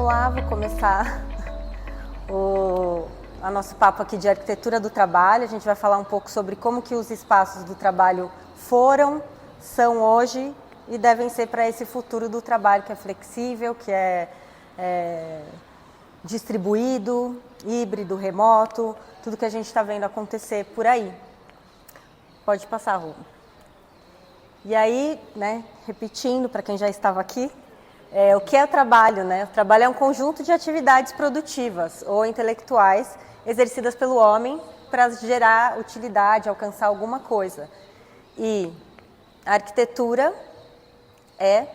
vamos lá, vou começar o nosso papo aqui de arquitetura do trabalho. A gente vai falar um pouco sobre como que os espaços do trabalho foram, são hoje e devem ser para esse futuro do trabalho que é flexível, que é distribuído, híbrido, remoto, tudo que a gente está vendo acontecer por aí. Pode passar, Rô. E aí, né, repetindo para quem já estava aqui, o que é o trabalho, né? O trabalho é um conjunto de atividades produtivas ou intelectuais exercidas pelo homem para gerar utilidade, alcançar alguma coisa. E a arquitetura é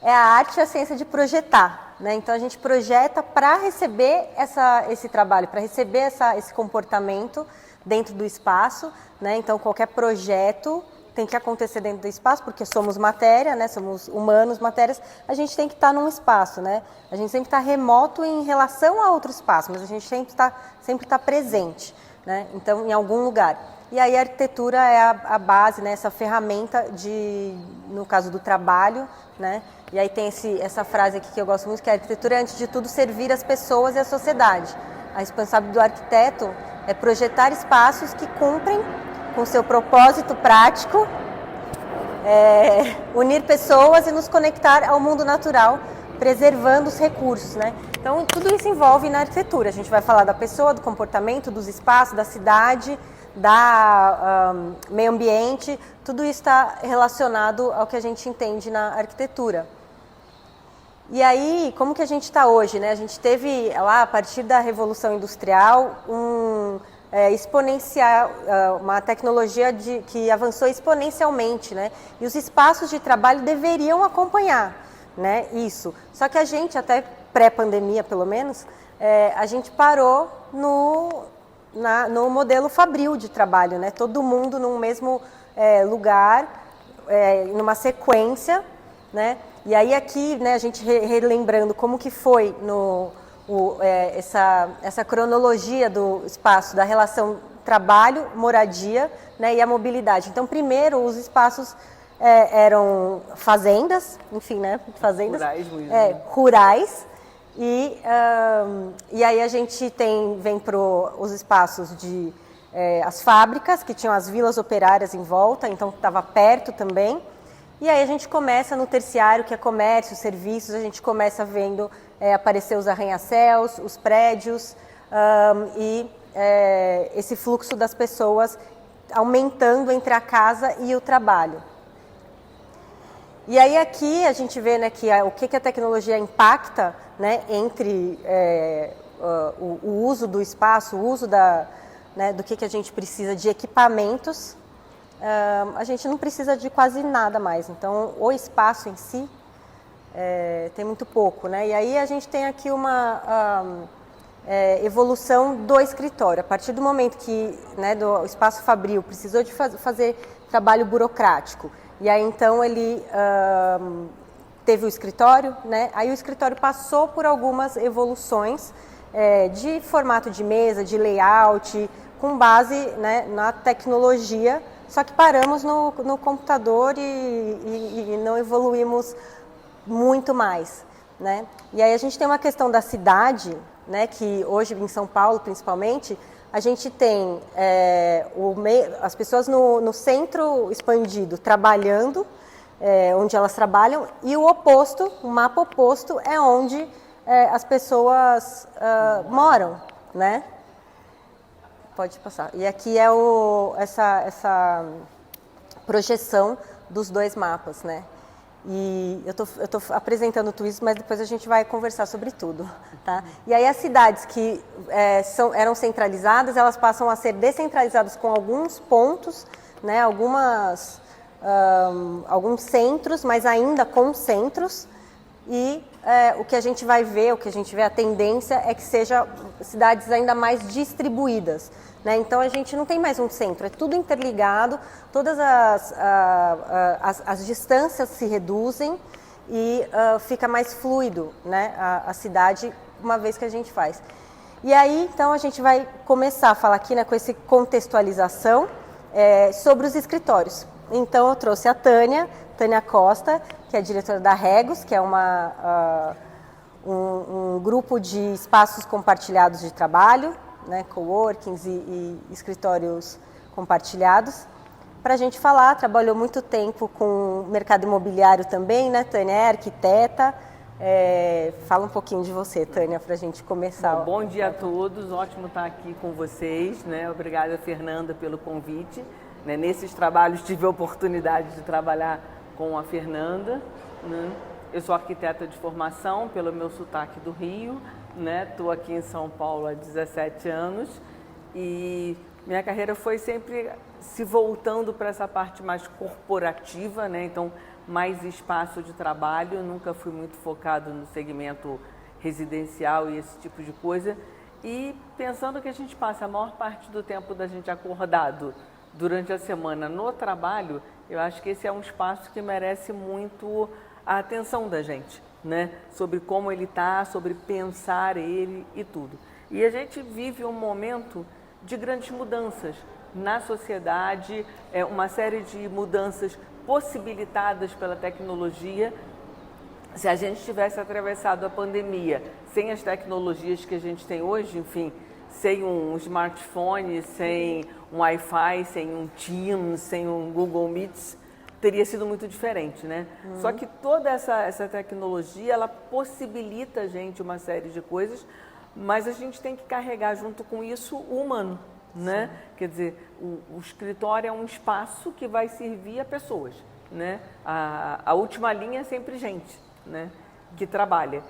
a arte e a ciência de projetar, né? Então a gente projeta para receber esse trabalho, para receber esse comportamento dentro do espaço, né? Então qualquer projeto tem que acontecer dentro do espaço, porque somos matéria, né? Somos humanos, matérias, a gente tem que estar num espaço, né? A gente sempre está remoto em relação a outro espaço, mas a gente sempre está presente, né? Então, em algum lugar. E aí a arquitetura é a base, né? Essa ferramenta no caso do trabalho, né? E aí tem essa frase aqui que eu gosto muito, que a arquitetura é, antes de tudo, servir as pessoas e a sociedade. A responsabilidade do arquiteto é projetar espaços que cumprem com seu propósito prático, unir pessoas e nos conectar ao mundo natural, preservando os recursos, né? Então, tudo isso envolve na arquitetura. A gente vai falar da pessoa, do comportamento, dos espaços, da cidade, meio ambiente, tudo isso está relacionado ao que a gente entende na arquitetura. E aí, como que a gente está hoje, né? A gente teve lá, a partir da Revolução Industrial, exponencial, uma tecnologia que avançou exponencialmente, né? E os espaços de trabalho deveriam acompanhar, né? Isso. Só que a gente, até pré-pandemia pelo menos, a gente parou no modelo fabril de trabalho, né? Todo mundo num mesmo lugar, numa sequência, né? E aí aqui, né, a gente relembrando como que foi essa cronologia do espaço, da relação trabalho, moradia, né, e a mobilidade. Então, primeiro, os espaços eram fazendas, enfim, né, fazendas rurais, rurais, e aí a gente vem para os espaços as fábricas, que tinham as vilas operárias em volta, então estava perto também. E aí a gente começa no terciário, que é comércio, serviços, a gente começa vendo aparecer os arranha-céus, os prédios e esse fluxo das pessoas aumentando entre a casa e o trabalho. E aí aqui a gente vê, né, que o que a tecnologia impacta, né, entre o uso do espaço, o uso do que a gente precisa de equipamentos. A gente não precisa de quase nada mais, então o espaço em si tem muito pouco, né? E aí a gente tem aqui uma evolução do escritório. A partir do momento que, né, do espaço fabril precisou de fazer trabalho burocrático, e aí então ele teve o escritório, né? Aí o escritório passou por algumas evoluções de formato de mesa, de layout, com base, né, na tecnologia. Só que paramos no computador e não evoluímos muito mais, né? E aí a gente tem uma questão da cidade, né, que hoje em São Paulo, principalmente, a gente tem as pessoas no centro expandido trabalhando, onde elas trabalham, e o oposto, o mapa oposto, é onde as pessoas moram, né? Pode passar. E aqui é essa projeção dos dois mapas, né? E eu tô apresentando tudo isso, mas depois a gente vai conversar sobre tudo, tá? E aí as cidades que eram centralizadas, elas passam a ser descentralizadas com alguns pontos, né? Alguns centros, mas ainda com centros. E o que a gente vai ver, a tendência é que sejam cidades ainda mais distribuídas, né? Então a gente não tem mais um centro, é tudo interligado, todas as distâncias se reduzem e fica mais fluido, né, a cidade, uma vez que a gente faz. E aí, então, a gente vai começar a falar aqui, né, com essa contextualização sobre os escritórios. Então, eu trouxe a Tânia. Tânia Costa, que é diretora da Regos, que é um grupo de espaços compartilhados de trabalho, né, coworkings e escritórios compartilhados, para a gente falar. Trabalhou muito tempo com o mercado imobiliário também, né, Tânia? É arquiteta. Fala um pouquinho de você, Tânia, para a gente começar. Bom dia a todos, ótimo estar aqui com vocês, né? Obrigada, Fernanda, pelo convite. Né? Nesses trabalhos tive a oportunidade de trabalhar com a Fernanda, né? Eu sou arquiteta de formação, pelo meu sotaque do Rio, né? Estou aqui em São Paulo há 17 anos e minha carreira foi sempre se voltando para essa parte mais corporativa, né? Então, mais espaço de trabalho, nunca fui muito focado no segmento residencial e esse tipo de coisa. E pensando que a gente passa a maior parte do tempo da gente acordado durante a semana no trabalho, eu acho que esse é um espaço que merece muito a atenção da gente, né? Sobre como ele está, sobre pensar ele e tudo. E a gente vive um momento de grandes mudanças na sociedade, uma série de mudanças possibilitadas pela tecnologia. Se a gente tivesse atravessado a pandemia sem as tecnologias que a gente tem hoje, enfim, sem um smartphone, sem um Wi-Fi, sem um Teams, sem um Google Meet, teria sido muito diferente, né? Só que toda essa tecnologia, ela possibilita a gente uma série de coisas, mas a gente tem que carregar junto com isso o humano, né? Quer dizer, o escritório é um espaço que vai servir a pessoas, né? A última linha é sempre gente, né? Que trabalha.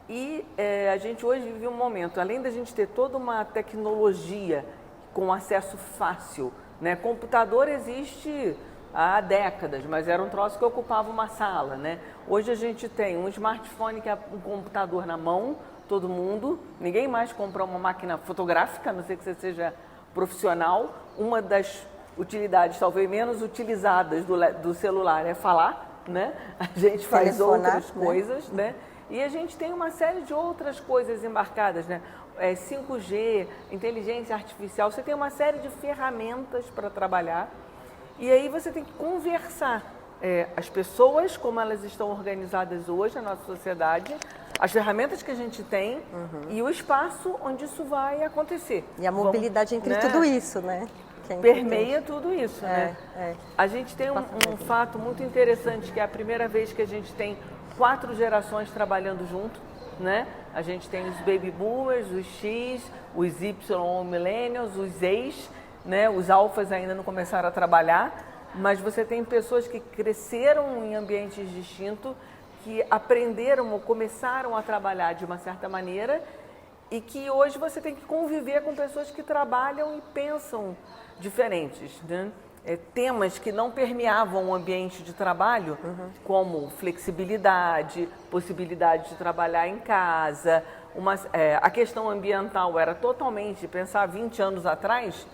E a gente hoje vive um momento, além da gente ter toda uma tecnologia com acesso fácil, né? Computador existe há décadas, mas era um troço que ocupava uma sala, né? Hoje a gente tem um smartphone que é um computador na mão, todo mundo, ninguém mais compra uma máquina fotográfica, a não ser que você seja profissional. Uma das utilidades talvez menos utilizadas do celular é falar, né? A gente faz Telefonar, outras coisas, né? E a gente tem uma série de outras coisas embarcadas, né? 5G, inteligência artificial, você tem uma série de ferramentas para trabalhar e aí você tem que conversar as pessoas, como elas estão organizadas hoje na nossa sociedade, as ferramentas que a gente tem e o espaço onde isso vai acontecer. E a mobilidade entre tudo isso, né? Permeia tudo isso, né? A gente tem um fato muito interessante, que é a primeira vez que a gente tem 4 gerações trabalhando junto, né? A gente tem os baby boomers, os X, os Y millennials, os Zs, né? Os alfas ainda não começaram a trabalhar, mas você tem pessoas que cresceram em ambientes distintos, que aprenderam ou começaram a trabalhar de uma certa maneira e que hoje você tem que conviver com pessoas que trabalham e pensam diferentes, né? Temas que não permeavam o ambiente de trabalho, como flexibilidade, possibilidade de trabalhar em casa, a questão ambiental era totalmente, pensar 20 anos atrás,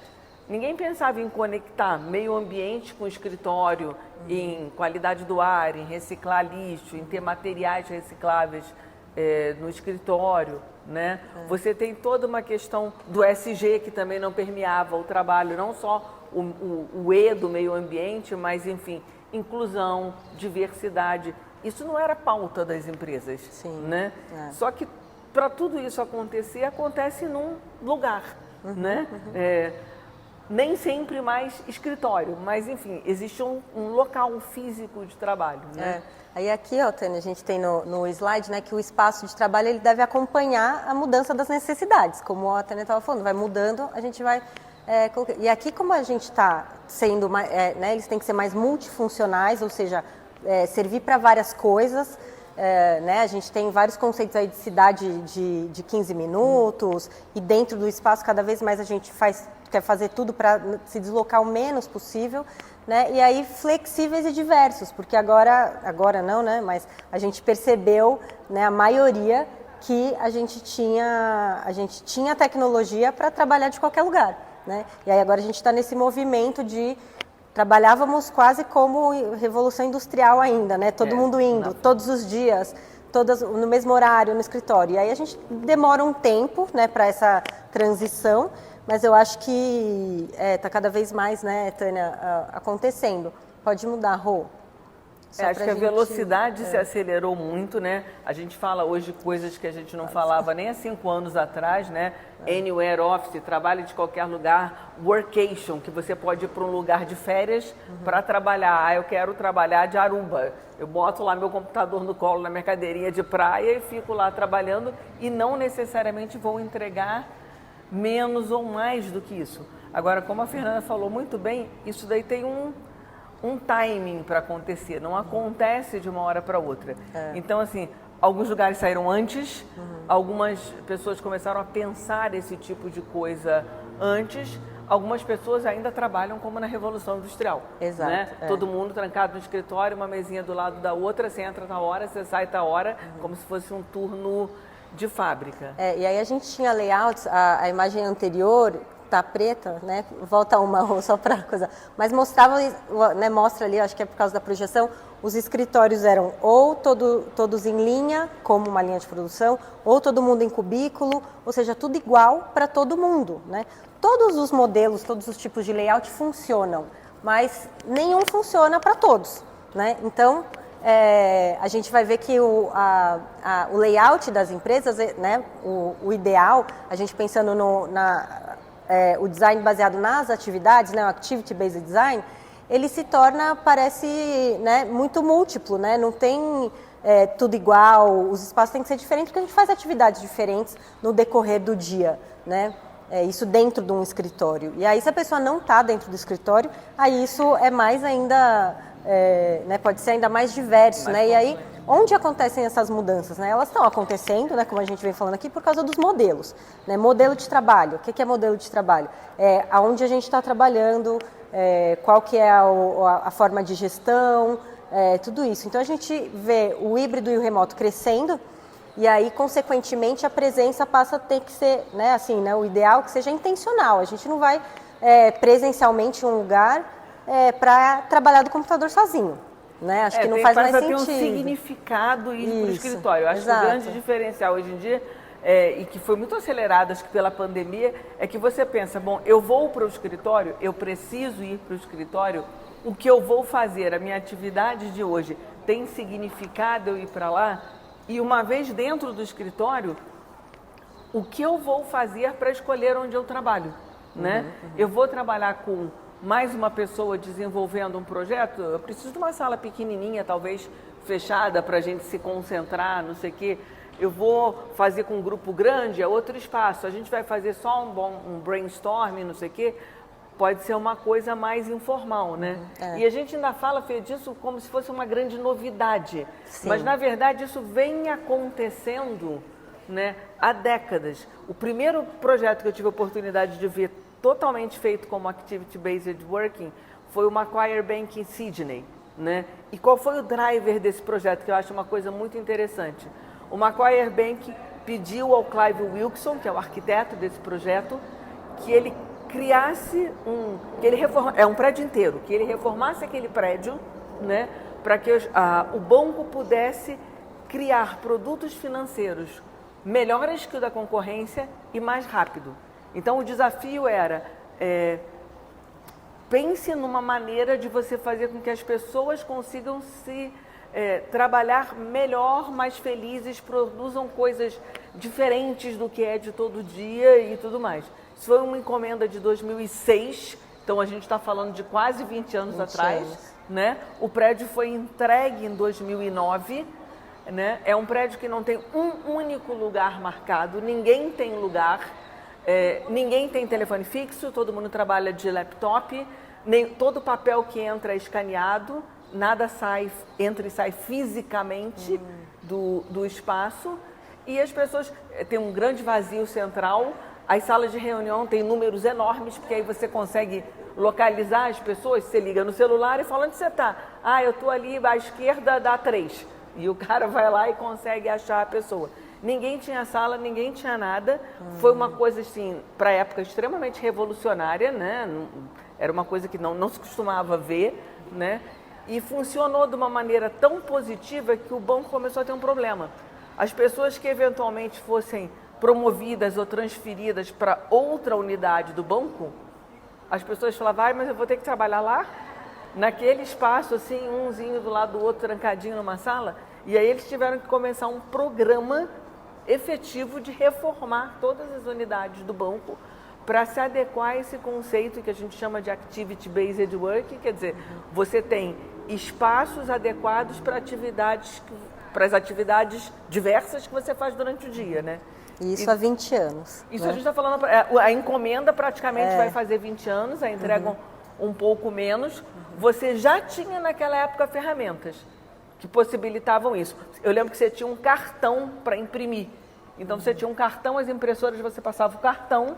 ninguém pensava em conectar meio ambiente com escritório, em qualidade do ar, em reciclar lixo, em ter materiais recicláveis no escritório, né? Você tem toda uma questão do SG que também não permeava o trabalho, não só o E do meio ambiente, mas enfim, inclusão, diversidade. Isso não era pauta das empresas, né? Só que para tudo isso acontecer, acontece num lugar, né? Nem sempre mais escritório, mas enfim, existe um local físico de trabalho, né? Aí aqui, ó, Tânia, a gente tem no slide, né, que o espaço de trabalho ele deve acompanhar a mudança das necessidades, como a Tânia estava falando, vai mudando, a gente vai e aqui, como a gente está sendo, né, eles têm que ser mais multifuncionais, ou seja, servir para várias coisas, né, a gente tem vários conceitos aí de cidade de 15 minutos, e dentro do espaço cada vez mais a gente quer fazer tudo para se deslocar o menos possível, né, e aí flexíveis e diversos, porque agora não, né, mas a gente percebeu, né, a maioria que a gente tinha tecnologia para trabalhar de qualquer lugar, né? E aí agora a gente está nesse movimento de trabalhávamos quase como revolução industrial ainda, né? Todo mundo indo, todos os dias, todas no mesmo horário no escritório. E aí a gente demora um tempo, né, para essa transição, mas eu acho que está cada vez mais, né, Tânia, acontecendo. Pode mudar, Rô. Acho que a velocidade se acelerou muito, né? A gente fala hoje coisas que a gente não falava nem há 5 anos atrás, né? Anywhere Office, trabalho de qualquer lugar, workation, que você pode ir para um lugar de férias para trabalhar. Eu quero trabalhar de Aruba. Eu boto lá meu computador no colo na minha cadeirinha de praia e fico lá trabalhando e não necessariamente vou entregar menos ou mais do que isso. Agora, como a Fernanda falou muito bem, isso daí tem um timing para acontecer, não acontece de uma hora para outra. Então, assim, alguns lugares saíram antes, algumas pessoas começaram a pensar esse tipo de coisa antes, algumas pessoas ainda trabalham como na Revolução Industrial. Exato. Né? Todo mundo trancado no escritório, uma mesinha do lado da outra, você entra na hora, você sai na hora, como se fosse um turno de fábrica. E aí a gente tinha layouts, a imagem anterior tá preta, né? Volta uma só para coisa. Mas mostrava, né? Mostra ali, acho que é por causa da projeção, os escritórios eram ou todos em linha, como uma linha de produção, ou todo mundo em cubículo, ou seja, tudo igual para todo mundo, né? Todos os modelos, todos os tipos de layout funcionam, mas nenhum funciona para todos, né? Então, a gente vai ver que o layout das empresas, né? O ideal, a gente pensando o design baseado nas atividades, né, o Activity-Based Design, ele se torna, parece, né, muito múltiplo, né? Não tem tudo igual, os espaços têm que ser diferentes, porque a gente faz atividades diferentes no decorrer do dia, né? Isso dentro de um escritório. E aí, se a pessoa não está dentro do escritório, aí isso é mais ainda, né, pode ser ainda mais diverso, né? E aí, onde acontecem essas mudanças, né? Elas estão acontecendo, né, como a gente vem falando aqui, por causa dos modelos, né? Modelo de trabalho. O que é modelo de trabalho? Aonde a gente está trabalhando, qual que é a forma de gestão, tudo isso. Então, a gente vê o híbrido e o remoto crescendo e aí, consequentemente, a presença passa a ter que ser, né, assim, né, o ideal é que seja intencional. A gente não vai presencialmente em um lugar para trabalhar do computador sozinho. Né? Acho que não faz mais sentido. Tem um significado ir para o escritório. Eu acho que o grande diferencial hoje em dia, e que foi muito acelerado, acho que pela pandemia, é que você pensa, bom, eu vou para o escritório, eu preciso ir para o escritório, o que eu vou fazer, a minha atividade de hoje tem significado eu ir para lá? E uma vez dentro do escritório, o que eu vou fazer para escolher onde eu trabalho? Né? Eu vou trabalhar com mais uma pessoa desenvolvendo um projeto, eu preciso de uma sala pequenininha, talvez fechada, para a gente se concentrar, não sei o quê. Eu vou fazer com um grupo grande, é outro espaço. A gente vai fazer só um brainstorming, não sei o quê. Pode ser uma coisa mais informal, né? E a gente ainda fala, Fê, disso como se fosse uma grande novidade. Sim. Mas, na verdade, isso vem acontecendo, né, há décadas. O primeiro projeto que eu tive a oportunidade de ver totalmente feito como Activity-Based Working foi o Macquarie Bank em Sydney, né? E qual foi o driver desse projeto, que eu acho uma coisa muito interessante? O Macquarie Bank pediu ao Clive Wilson, que é o arquiteto desse projeto, que ele criasse um prédio inteiro, que ele reformasse aquele prédio, né, para que o banco pudesse criar produtos financeiros melhores que o da concorrência e mais rápido. Então, o desafio era, pense numa maneira de você fazer com que as pessoas consigam trabalhar melhor, mais felizes, produzam coisas diferentes do que é de todo dia e tudo mais. Isso foi uma encomenda de 2006, então a gente está falando de quase 20 anos atrás. Né? O prédio foi entregue em 2009, né? É um prédio que não tem um único lugar marcado, ninguém tem lugar. Ninguém tem telefone fixo, todo mundo trabalha de laptop, todo papel que entra é escaneado, nada entra e sai fisicamente do espaço, e as pessoas têm um grande vazio central. As salas de reunião têm números enormes, porque aí você consegue localizar as pessoas. Você liga no celular e fala: onde você está? Eu estou ali à esquerda da 3. E o cara vai lá e consegue achar a pessoa. Ninguém tinha sala, ninguém tinha nada. Foi uma coisa, assim, para a época, extremamente revolucionária, né? Era uma coisa que não se costumava ver, né? E funcionou de uma maneira tão positiva que o banco começou a ter um problema. As pessoas que eventualmente fossem promovidas ou transferidas para outra unidade do banco, as pessoas falavam: mas eu vou ter que trabalhar lá? naquele espaço, assim, umzinho do lado do outro, trancadinho numa sala, e aí eles tiveram que começar um programa efetivo de reformar todas as unidades do banco para se adequar a esse conceito que a gente chama de Activity-Based Work, quer dizer, você tem espaços adequados para as atividades diversas que você faz durante o dia, né? Isso há 20 anos. Isso né? a gente está falando, a encomenda praticamente vai fazer 20 anos, a entrega um pouco menos. Você já tinha naquela época ferramentas que possibilitavam isso. Eu lembro que você tinha um cartão para imprimir. Então você tinha um cartão, as impressoras, você passava o cartão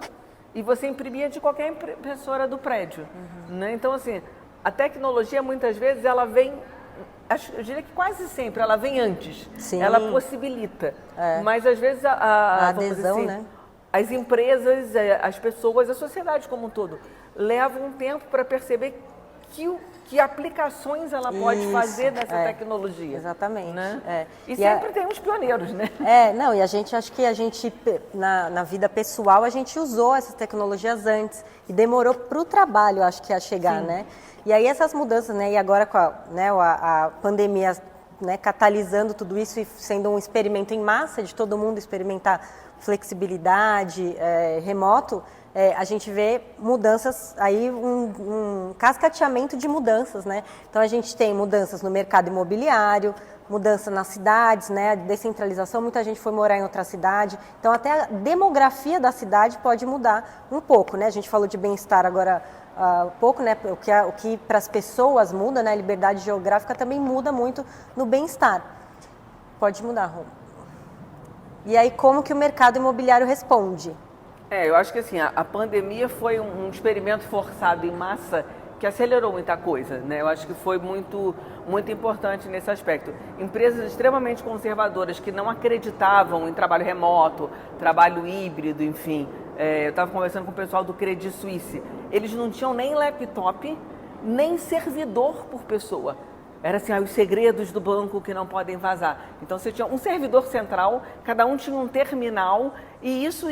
e você imprimia de qualquer impressora do prédio. Né? Então, assim, a tecnologia muitas vezes ela vem, eu diria que quase sempre, ela vem antes. Sim. Ela possibilita. Mas às vezes a vamos dizer adesão, assim, né? as empresas, as pessoas, a sociedade como um todo, levam um tempo para perceber que aplicações ela pode fazer dessa tecnologia. Exatamente. Né? E sempre tem uns pioneiros, né? Não, e acho que a gente, na vida pessoal, a gente usou essas tecnologias antes e demorou para o trabalho, acho que, a chegar, né? E aí essas mudanças, né? E agora com a pandemia, né, catalisando tudo isso e sendo um experimento em massa de todo mundo experimentar flexibilidade, remoto, a gente vê mudanças aí, um cascateamento de mudanças, né? Então a gente tem mudanças no mercado imobiliário, mudança nas cidades, né? Descentralização, muita gente foi morar em outra cidade. Então até a demografia da cidade pode mudar um pouco, né? A gente falou de bem-estar agora um pouco, né? O que para as pessoas muda, né? A liberdade geográfica também muda muito no bem-estar. Pode mudar, Rô. E aí como que o mercado imobiliário responde? Eu acho que assim, a pandemia foi um experimento forçado em massa que acelerou muita coisa, né? Eu acho que foi muito, muito importante nesse aspecto. Empresas extremamente conservadoras que não acreditavam em trabalho remoto, trabalho híbrido, enfim. Eu estava conversando com o pessoal do Credit Suisse. Eles não tinham nem laptop, nem servidor por pessoa. Era assim, os segredos do banco que não podem vazar. Então você tinha um servidor central, cada um tinha um terminal e isso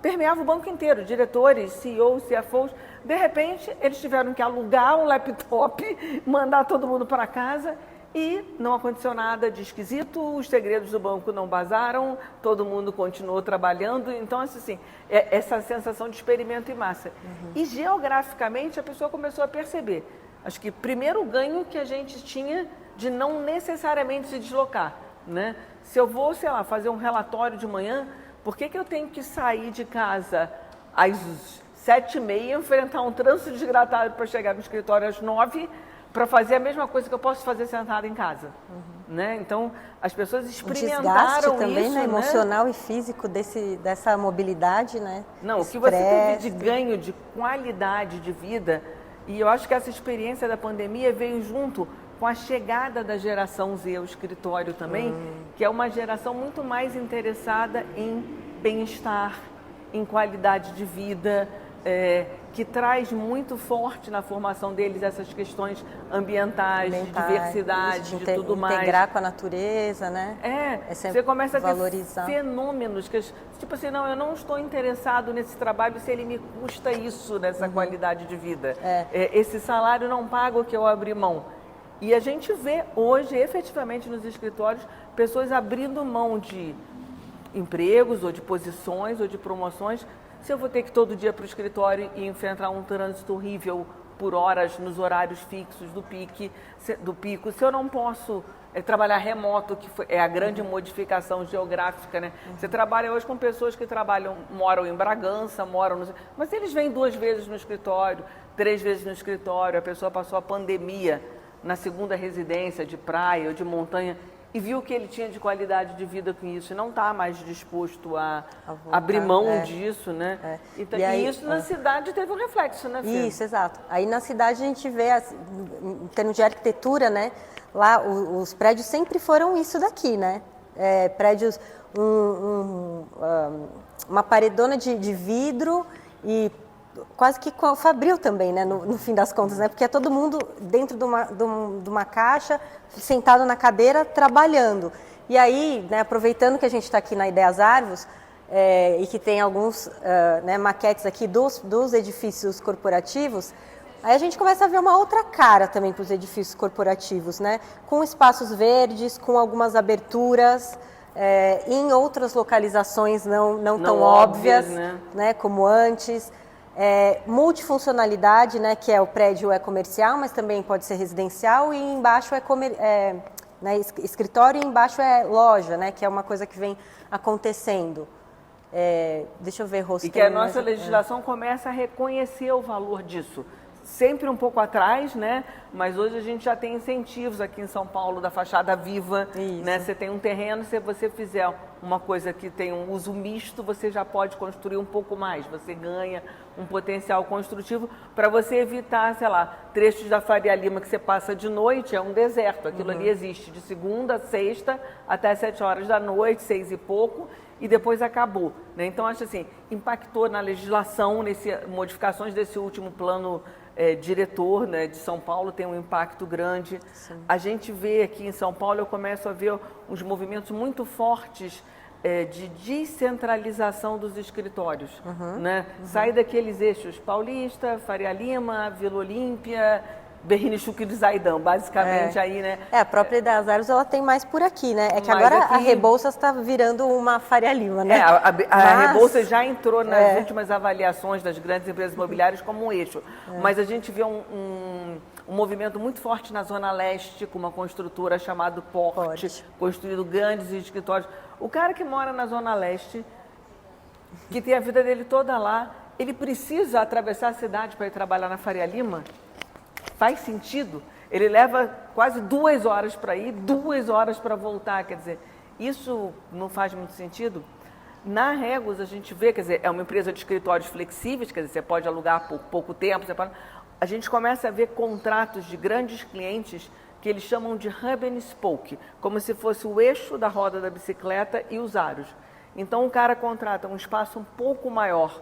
permeava o banco inteiro, diretores, CEOs, CFOs. De repente, eles tiveram que alugar um laptop, mandar todo mundo para casa e não aconteceu nada de esquisito, os segredos do banco não vazaram, todo mundo continuou trabalhando. Então, assim, essa sensação de experimento em massa. E geograficamente, a pessoa começou a perceber. Acho que primeiro ganho que a gente tinha de não necessariamente se deslocar, né? Se eu vou, sei lá, fazer um relatório de manhã, por que eu tenho que sair de casa às 7h30, enfrentar um trânsito desgratado para chegar no escritório às 9h, para fazer a mesma coisa que eu posso fazer sentada em casa? Né? Então, as pessoas experimentaram também, isso, né? Emocional e físico dessa mobilidade, né? Não, o que você teve de ganho, de qualidade de vida, e eu acho que essa experiência da pandemia veio junto com a chegada da geração Z ao escritório também, que é uma geração muito mais interessada em bem-estar, em qualidade de vida, que traz muito forte na formação deles essas questões ambientais, de diversidade, de tudo mais. Integrar com a natureza, né? Você começa a ter valorizar fenômenos que, tipo assim, não, eu não estou interessado nesse trabalho se ele me custa isso, nessa qualidade de vida. Esse salário não paga o que eu abri mão. E a gente vê hoje, efetivamente, nos escritórios, pessoas abrindo mão de empregos, ou de posições, ou de promoções. Se eu vou ter que todo dia para o escritório e enfrentar um trânsito horrível por horas, nos horários fixos do pico, se eu não posso trabalhar remoto, que é a grande modificação geográfica, né? Você trabalha hoje com pessoas que moram em Bragança, mas eles vêm 2 vezes no escritório, 3 vezes no escritório, a pessoa passou a pandemia na segunda residência de praia ou de montanha e viu que ele tinha de qualidade de vida com isso e não está mais disposto a abrir mão disso, né? Então, e isso na cidade teve um reflexo, né, Fê? Isso, exato. Aí na cidade a gente vê, em termos de arquitetura, né? Lá os prédios sempre foram isso daqui, né? Prédios, uma paredona de vidro e quase que fabril também, né, no fim das contas, né, porque é todo mundo dentro de uma caixa, sentado na cadeira, trabalhando. E aí, né, aproveitando que a gente está aqui na Ideias Arvos, e que tem alguns maquetes aqui dos edifícios corporativos, Aí a gente começa a ver uma outra cara também para os edifícios corporativos, né? Com espaços verdes, com algumas aberturas, em outras localizações não tão óbvias, né? Como antes. Multifuncionalidade, né? Que o prédio é comercial, mas também pode ser residencial, e embaixo né, escritório, e embaixo é loja, né? Que é uma coisa que vem acontecendo. Deixa eu ver, Rosto. E que a nossa legislação começa a reconhecer o valor disso. Sempre um pouco atrás, né? Mas hoje a gente já tem incentivos aqui em São Paulo da fachada viva, né? Você tem um terreno, se você fizer uma coisa que tem um uso misto, você já pode construir um pouco mais. Você ganha um potencial construtivo para você evitar, sei lá, trechos da Faria Lima que você passa de noite, é um deserto. Aquilo ali existe de segunda a sexta até 7 horas da noite, 6 e pouco, e depois acabou, né? Então, acho assim, impactou na legislação, modificações desse último plano diretor, né, de São Paulo, tem um impacto grande. Sim. A gente vê aqui em São Paulo, eu começo a ver uns movimentos muito fortes de descentralização dos escritórios, né? Sai daqueles eixos Paulista, Faria Lima, Vila Olímpia, Berrini-Chucre de Zaidan, basicamente aí, né? A própria das Aros, ela tem mais por aqui, né? É que agora aqui... a Rebouças está virando uma Faria Lima, né? A Rebouças já entrou nas últimas avaliações das grandes empresas imobiliárias como um eixo. Mas a gente vê um movimento muito forte na Zona Leste, com uma construtora chamada Porte, construindo grandes escritórios. O cara que mora na Zona Leste, que tem a vida dele toda lá, ele precisa atravessar a cidade para ir trabalhar na Faria Lima? Faz sentido? Ele leva quase 2 horas para ir, 2 horas para voltar. Quer dizer, isso não faz muito sentido? Na Regus, a gente vê, quer dizer, é uma empresa de escritórios flexíveis, quer dizer, você pode alugar por pouco tempo. A gente começa a ver contratos de grandes clientes que eles chamam de hub and spoke, como se fosse o eixo da roda da bicicleta e os aros. Então, o cara contrata um espaço um pouco maior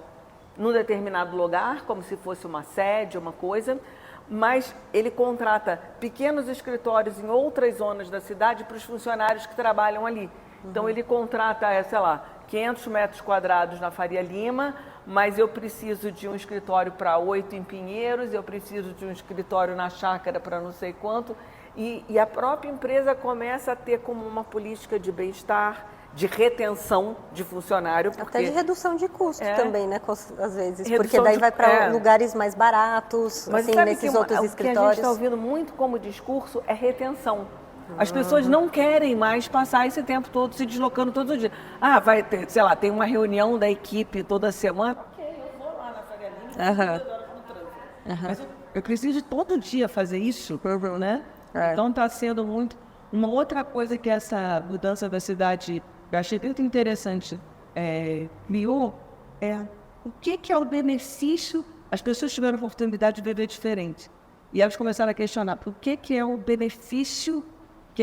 num determinado lugar, como se fosse uma sede, uma coisa, mas ele contrata pequenos escritórios em outras zonas da cidade para os funcionários que trabalham ali. Então, ele contrata, sei lá, 500 metros quadrados na Faria Lima, mas eu preciso de um escritório para 8 em Pinheiros, eu preciso de um escritório na Chácara para não sei quanto. E a própria empresa começa a ter como uma política de bem-estar, de retenção de funcionário. Porque... Até de redução de custo também, né? Às vezes, porque daí vai para lugares mais baratos, mas assim, nesses outros escritórios. O que a gente está ouvindo muito como discurso é retenção. As pessoas não querem mais passar esse tempo todo se deslocando todos os dias. Vai ter, sei lá, tem uma reunião da equipe toda semana. Ok, eu vou lá na Faria Lima, 2 horas no trânsito. Mas eu preciso de todo dia fazer isso, né? Então está sendo muito... Uma outra coisa que essa mudança da cidade, eu achei muito interessante, criou, o que é o benefício. As pessoas tiveram a oportunidade de viver diferente. E elas começaram a questionar, o que é o benefício que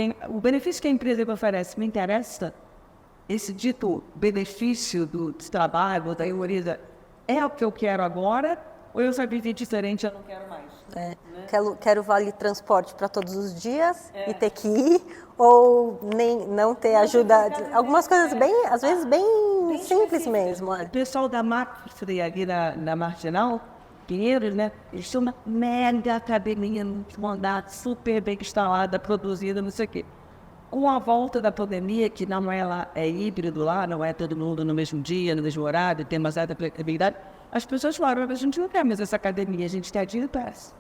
a empresa me oferece? Me interessa? Esse dito benefício do trabalho, da empresa, é o que eu quero agora? Ou eu já vivi diferente, eu não quero mais? Né? Quero vale transporte para todos os dias e ter que ir, ou não ter ajuda. Algumas coisas bem, às vezes, bem simples mesmo. O pessoal da Mafre ali na Marginal, Pinheiros, né? Eles têm uma mega academia, mandada, super bem instalada, produzida, não sei o quê. Com a volta da pandemia, que não é híbrido lá, não é todo mundo no mesmo dia, no mesmo horário, tem uma certa flexibilidade, as pessoas falaram, a gente não quer mais essa academia, a gente quer dia e pés.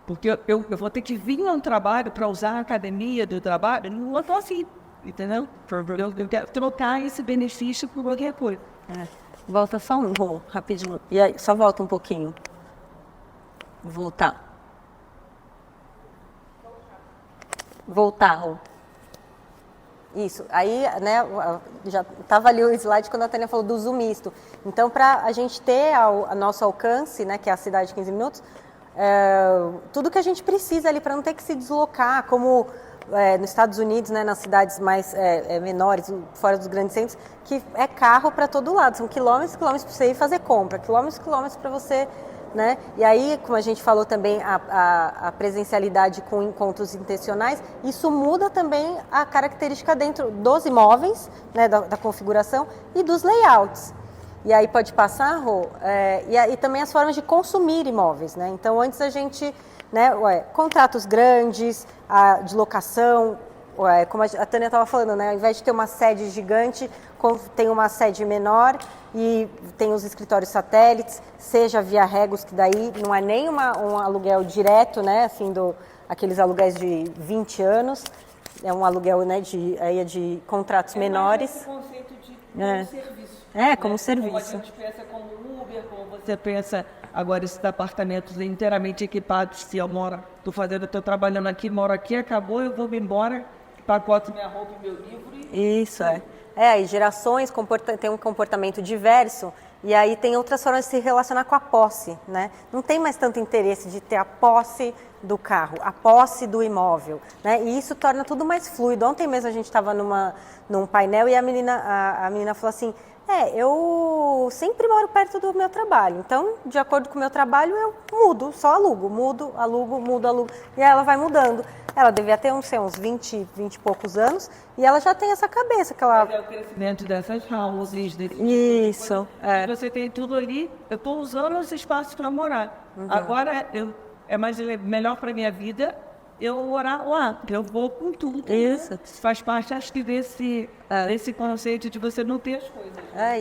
Porque eu vou ter que vir ao trabalho para usar a academia do trabalho, não estou assim, entendeu? Eu quero trocar esse benefício por qualquer coisa. Volta só rapidinho. E aí, só volta um pouquinho. Voltar. Isso. Aí, né, já estava ali o slide quando a Tânia falou do uso misto. Então, para a gente ter a nosso alcance, né, que é a cidade de 15 minutos, tudo que a gente precisa ali para não ter que se deslocar, como nos Estados Unidos, né, nas cidades mais menores, fora dos grandes centros, que é carro para todo lado. São quilômetros e quilômetros para você ir fazer compra, quilômetros e quilômetros para você... Né? E aí, como a gente falou também, a presencialidade com encontros intencionais, isso muda também a característica dentro dos imóveis, né, da configuração e dos layouts. E aí pode passar, Rô, e também as formas de consumir imóveis, né? Então, antes a gente, né, contratos grandes, de locação, como a Tânia estava falando, né? Ao invés de ter uma sede gigante, tem uma sede menor e tem os escritórios satélites, seja via Regus, que daí não é nem um aluguel direto, né? Assim, aqueles aluguéis de 20 anos, é um aluguel, né, de contratos menores. Mais esse conceito de serviço. Como serviço. Como a gente pensa como Uber, como você pensa agora esses apartamentos inteiramente equipados. Se eu estou fazendo, estou trabalhando aqui, moro aqui, acabou, eu vou me embora, pacoto minha roupa e meu livro. Isso, e gerações têm um comportamento diverso, e aí tem outras formas de se relacionar com a posse, né? Não tem mais tanto interesse de ter a posse do carro, a posse do imóvel, né? E isso torna tudo mais fluido. Ontem mesmo a gente estava num painel e a menina falou assim, eu sempre moro perto do meu trabalho, então, de acordo com o meu trabalho, eu mudo, só alugo, mudo, alugo, e aí ela vai mudando. Ela devia ter uns 20 e poucos anos, e ela já tem essa cabeça que ela... Mas é o crescimento dessas houses. Isso. Você tem tudo ali, eu estou usando esse espaço para morar. Agora, melhor para minha vida eu morar lá, eu vou com tudo. Isso. Né? Faz parte, acho que, desse conceito de você não ter as coisas.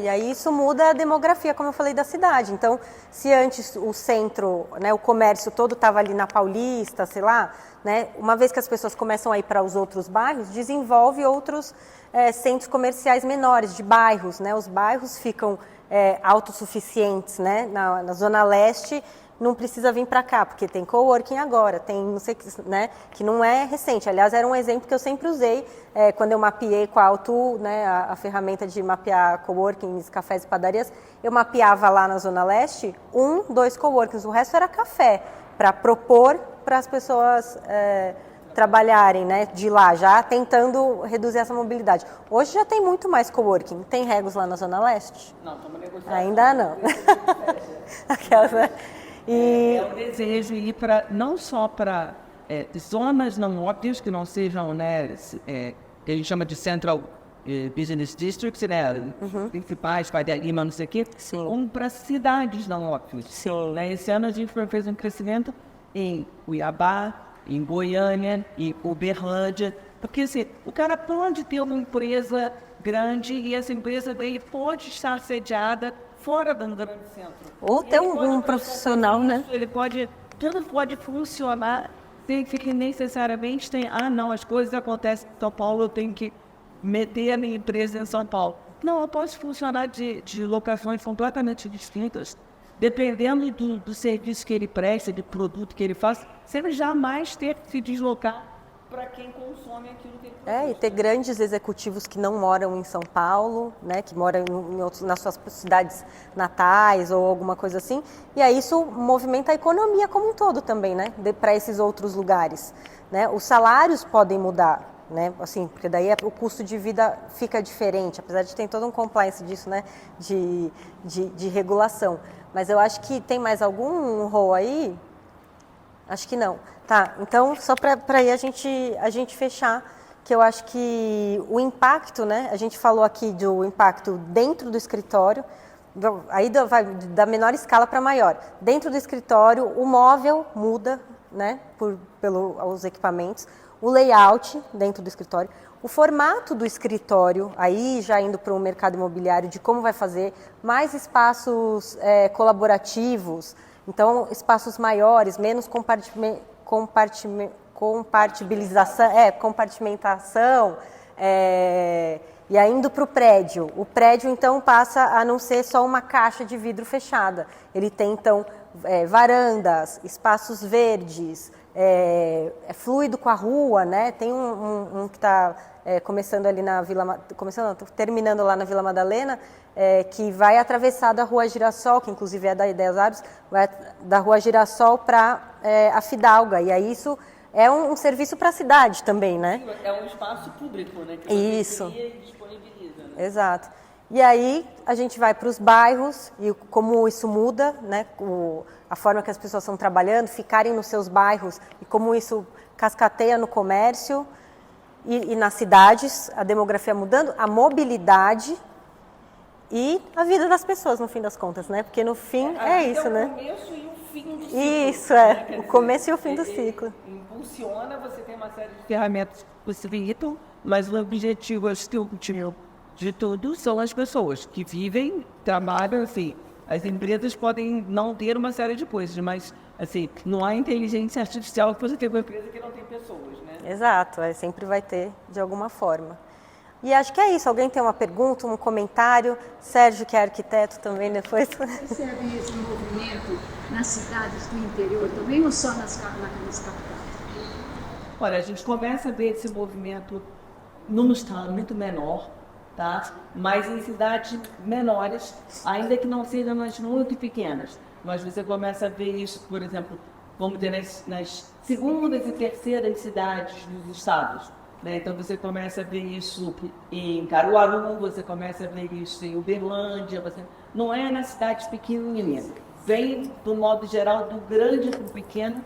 E aí isso muda a demografia, como eu falei, da cidade. Então, se antes o centro, né, o comércio todo estava ali na Paulista, sei lá, né, uma vez que as pessoas começam a ir para os outros bairros, desenvolve outros centros comerciais menores, de bairros, né? Os bairros ficam autossuficientes, né? Na Zona Leste, não precisa vir para cá, porque tem coworking agora, tem não sei, né, que não é recente. Aliás, era um exemplo que eu sempre usei quando eu mapeei com a Altu, né, a ferramenta de mapear coworkings, cafés e padarias. Eu mapeava lá na Zona Leste 2 coworkings, o resto era café, para propor para as pessoas trabalharem, né, de lá, já tentando reduzir essa mobilidade. Hoje já tem muito mais coworking. Tem Regus lá na Zona Leste? Não, estamos negociando. Ainda não. Aquelas, né? É o desejo ir não só para zonas não óbvias, que não sejam, né, que a gente chama de Central Business Districts, né, principais, Faria Lima, não sei o quê, como para cidades não óbvias. Sim. Né, esse ano a gente fez um crescimento em Cuiabá, em Goiânia, em Uberlândia, porque assim, o cara pode ter uma empresa grande e essa empresa dele pode estar sediada fora do grande centro. Ou ter um profissional, né? Tudo pode funcionar sem que necessariamente as coisas acontecem em São Paulo, eu tenho que meter a minha empresa em São Paulo. Não, eu posso funcionar de locações completamente distintas, dependendo do serviço que ele presta, do produto que ele faz, sem ele jamais ter que se deslocar para quem consome aquilo que ele produz. E ter grandes executivos que não moram em São Paulo, né, que moram nas suas cidades natais ou alguma coisa assim, e aí isso movimenta a economia como um todo também, né, para esses outros lugares, né? Os salários podem mudar, né, assim, porque daí o custo de vida fica diferente, apesar de ter todo um compliance disso, né, de regulação. Mas eu acho que tem mais algum rol aí? Acho que não. Tá, então só para aí a gente fechar, que eu acho que o impacto, né, a gente falou aqui do impacto dentro do escritório, aí vai da menor escala para maior. Dentro do escritório, o móvel muda, né, pelos equipamentos, o layout dentro do escritório, o formato do escritório, aí já indo para o mercado imobiliário, de como vai fazer, mais espaços colaborativos, então espaços maiores, menos compartimentação, e aí indo para o prédio. O prédio, então, passa a não ser só uma caixa de vidro fechada. Ele tem, então, varandas, espaços verdes, é fluido com a rua, né? Tem um que está começando ali na Vila... terminando lá na Vila Madalena, que vai atravessar da Rua Girassol, que inclusive é da Ideias Árabes, vai da Rua Girassol para a Fidalga. E aí isso é um serviço para a cidade também, né? É um espaço público, né? Que isso. Cria e disponibiliza, né? Exato. E aí a gente vai para os bairros e como isso muda, né? A forma que as pessoas estão trabalhando, ficarem nos seus bairros e como isso cascateia no comércio e nas cidades, a demografia mudando, a mobilidade e a vida das pessoas, no fim das contas, né? Porque no fim é isso, né? O começo e o fim do ciclo. Isso, o começo e o fim do ciclo. Impulsiona, você tem uma série de ferramentas que possibilitam, mas o objetivo, acho que o último de tudo são as pessoas que vivem, trabalham, assim. As empresas podem não ter uma série de coisas, mas, assim, não há inteligência artificial que você tem uma empresa que não tem pessoas, né? Exato, sempre vai ter, de alguma forma. E acho que é isso. Alguém tem uma pergunta, um comentário? Sérgio, que é arquiteto também, depois. Percebe esse movimento nas cidades do interior também ou só nas capitais? Olha, a gente começa a ver esse movimento num estado muito menor, tá? Mas em cidades menores, ainda que não sejam muito pequenas. Mas você começa a ver isso, por exemplo, vamos dizer, nas segundas e terceiras cidades dos estados. Né? Então você começa a ver isso em Caruaru, você começa a ver isso em Uberlândia, não é nas cidades pequenininhas. Vem, do modo geral, do grande para o pequeno,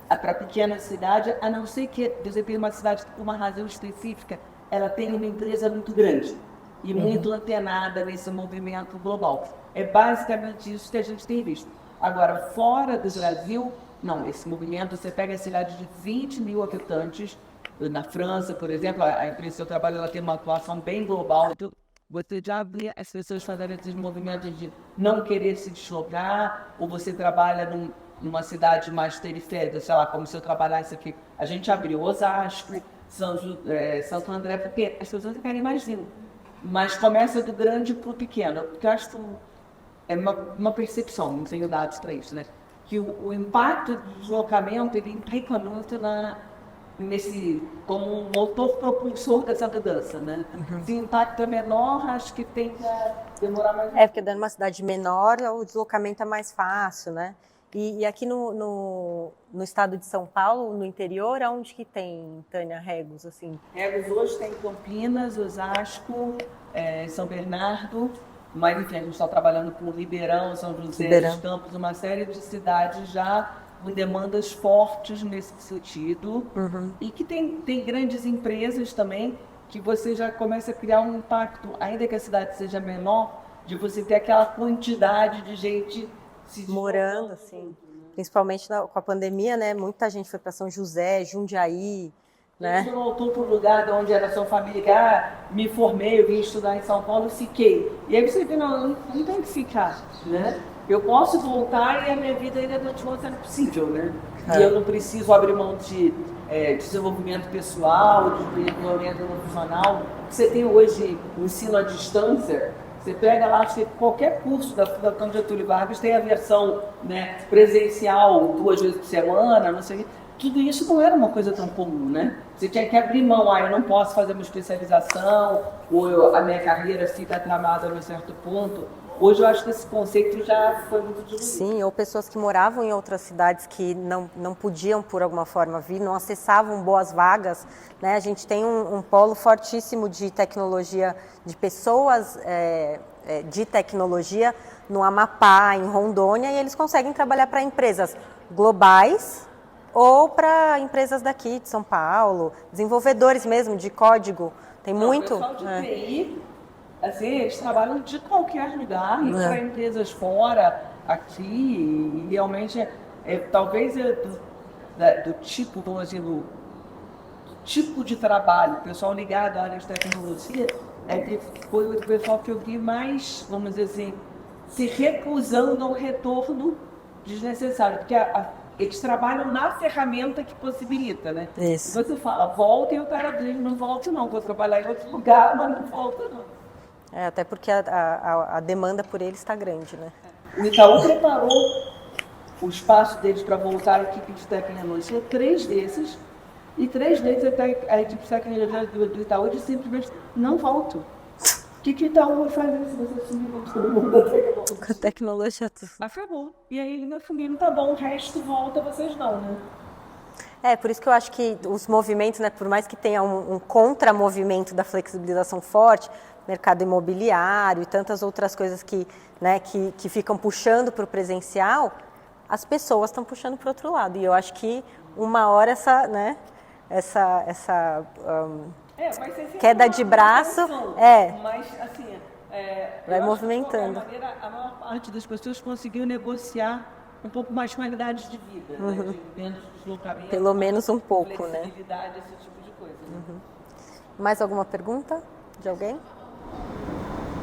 para a pequena cidade, a não ser que, por exemplo, uma cidade por uma razão específica, ela tem uma empresa muito grande e muito antenada nesse movimento global. É basicamente isso que a gente tem visto. Agora, fora do Brasil, não, esse movimento, você pega a cidade de 20 mil habitantes, na França, por exemplo, a empresa que eu trabalho, ela tem uma atuação bem global. Então, você já vê as pessoas fazendo esses movimentos de não querer se deslocar, ou você trabalha numa cidade mais periférica, sei lá, como se eu trabalhasse aqui. A gente abriu Osasco, Santo André, porque as pessoas querem mais vindo. Mas começa do grande para o pequeno, porque eu acho que é uma percepção, não tenho dados para isso, né? Que o impacto do deslocamento, ele implica muito como um motor propulsor dessa mudança, né? Se o impacto é menor, acho que tem que demorar mais. Porque dando uma cidade menor, o deslocamento é mais fácil, né? E aqui no estado de São Paulo, no interior, aonde que tem, Tânia, Regos, assim? Regos hoje tem Campinas, Osasco, São Bernardo, mas enfim, a gente está trabalhando com Ribeirão, São José dos Campos, uma série de cidades já com demandas fortes nesse sentido, e que tem grandes empresas também, que você já começa a criar um impacto, ainda que a cidade seja menor, de você ter aquela quantidade de gente morando, assim, principalmente com a pandemia, né? Muita gente foi para São José, Jundiaí, né? Você voltou para o lugar de onde era sua família, me formei, eu vim estudar em São Paulo, fiquei. E aí você vê, não tem que ficar, né? Eu posso voltar e a minha vida ainda continua sendo possível, né? E eu não preciso abrir mão de desenvolvimento pessoal, de desenvolvimento profissional. Você tem hoje ensino à distância. Você pega lá, qualquer curso da Fundação Getúlio Vargas tem a versão, né, presencial 2 vezes por semana, não sei o quê. Tudo isso não era uma coisa tão comum, né? Você tinha que abrir mão, eu não posso fazer uma especialização, ou a minha carreira fica tramada num certo ponto. Hoje eu acho que esse conceito já foi muito diluído. Sim, ou pessoas que moravam em outras cidades que não podiam, por alguma forma, vir, não acessavam boas vagas, né? A gente tem um polo fortíssimo de tecnologia, de pessoas de tecnologia no Amapá, em Rondônia, e eles conseguem trabalhar para empresas globais ou para empresas daqui, de São Paulo, desenvolvedores mesmo de código. Tem muito. O pessoal de TI, assim, eles trabalham de qualquer lugar, para empresas fora, aqui, e realmente talvez do tipo, vamos dizer, do tipo de trabalho, o pessoal ligado à área de tecnologia, foi o pessoal que eu vi mais, vamos dizer assim, se recusando ao retorno desnecessário, porque eles trabalham na ferramenta que possibilita, né? Isso. Você fala, volta, e o cara diz, não volta não, vou trabalhar em outro lugar, mas não volta não. Até porque a demanda por ele está grande, né? O Itaú preparou o espaço deles para voltar à equipe de tecnologia, 3 desses, e 3 deles a equipe de tecnologia do Itaú de simplesmente não voltam. O que o Itaú vai fazer se você sumir com todo mundo da tecnologia? Com a tecnologia. Acabou. E aí, meu filhinho, tá bom, o resto volta, vocês não, né? Por isso que eu acho que os movimentos, né, por mais que tenha um contramovimento da flexibilização forte, mercado imobiliário e tantas outras coisas que ficam puxando para o presencial, as pessoas estão puxando para o outro lado. E eu acho que uma hora essa mas queda de braço... Mas, assim, vai eu acho que, movimentando. de qualquer maneira, a maior parte das pessoas conseguiu negociar um pouco mais qualidade de vida, né? De menos deslocamento. Pelo menos um pouco, né? Flexibilidade, esse tipo de coisa. Né? Mais alguma pergunta de alguém?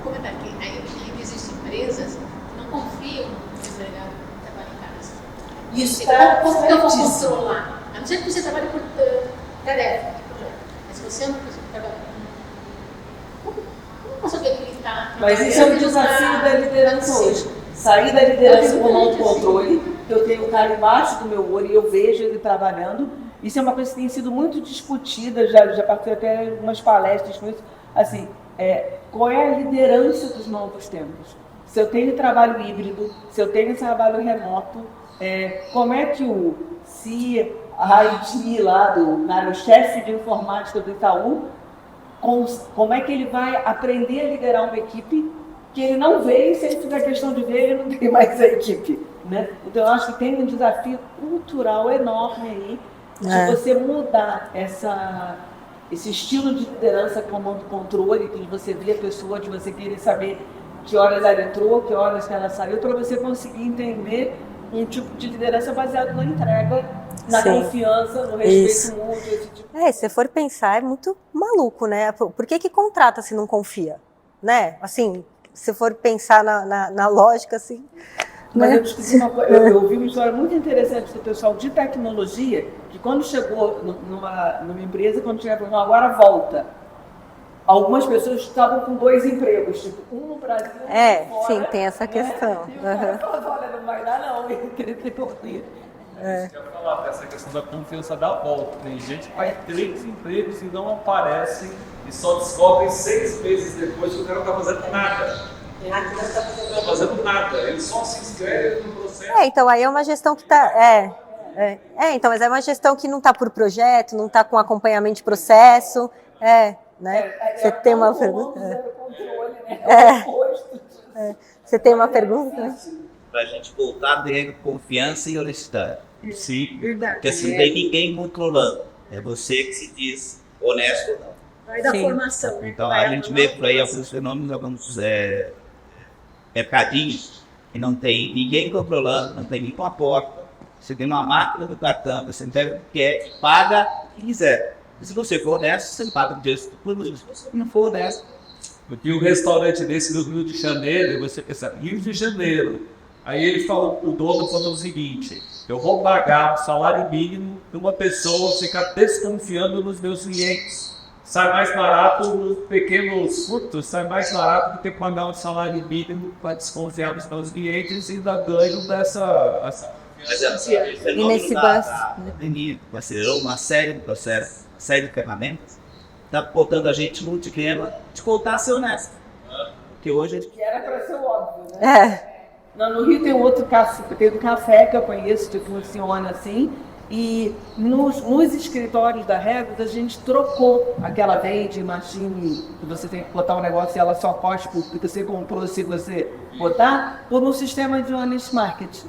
Como é que aí existem empresas que não confiam no desempregado que trabalha em casa? Isso Como que eu vou controlar? A não ser que você trabalhe por tarefa, mas se você não trabalha como eu posso saber que ele está... Mas isso é um desafio da liderança hoje. Sair da liderança com autocontrole, que eu tenho o cara embaixo do meu olho e eu vejo ele trabalhando. Isso é uma coisa que tem sido muito discutida, já participei até em algumas palestras com isso. Assim, qual é a liderança dos novos tempos? Se eu tenho trabalho híbrido, se eu tenho trabalho remoto, como é que o CIT lá, o chefe de informática do Itaú, como é que ele vai aprender a liderar uma equipe que ele não vê, e se ele fizer questão de ver, ele não tem mais a equipe, né? Então, eu acho que tem um desafio cultural enorme aí de você mudar esse estilo de liderança comando controle, de você ver a pessoa, de você querer saber que horas ela entrou, que horas que ela saiu, para você conseguir entender um tipo de liderança baseado na entrega, na confiança, no respeito mútuo, esse tipo. Se você for pensar, é muito maluco, né? Por que contrata se não confia? Né? Assim, se for pensar na lógica, assim... Mas né? eu descobri eu ouvi uma história muito interessante do pessoal de tecnologia, que quando chegou numa empresa, quando chegou, agora volta. Algumas pessoas estavam com 2 empregos, tipo, um no Brasil e um fora. Sim, tem essa questão. E o cara falava, olha, não vai dar não, ele queria ter corrido. Isso que eu ia falar, essa questão da confiança da volta. Tem gente que faz 3 empregos e não aparece e só descobre 6 meses depois que o cara não está fazendo nada. Não está fazendo nada, ele só se inscreve no processo. Então aí é uma gestão que está... então, mas é uma gestão que não está por projeto, não está com acompanhamento de processo, né? Você tem uma pergunta? Você tem uma pergunta? Para a gente voltar a ter confiança e honestidade. Sim. Verdade. Porque assim, não tem ninguém controlando. É você que se diz honesto ou não. Vai da formação. Então a gente vê por aí alguns fenômenos, alguns mercadinhos, que não tem ninguém controlando, não tem nem com a porta. Você tem uma máquina do cartão, você pega o que quer, paga o que quiser. E se você for honesto, você paga o dinheiro. Se você não for honesto. Eu tinha um restaurante desse no Rio de Janeiro, e você pensa, Rio de Janeiro. Aí ele falou, o dono falou o seguinte: eu vou pagar o salário mínimo de uma pessoa ficar desconfiando nos meus clientes. Sai mais barato nos pequenos furtos, sai mais barato do que pagar um salário mínimo para desconfiar dos meus clientes e ainda ganho dessa. Mas E nesse pandemia acelerou uma série de processos, uma série de ferramentas, está botando a gente no dilema de voltar a ser honesto. Porque hoje a gente... Que era para ser óbvio, né? No Rio tem outro café que eu conheço, que funciona assim, e nos escritórios da Regus a gente trocou aquela vending machine que você tem que botar um negócio e ela só cospe o que você comprou se você botar, por um sistema de honest market.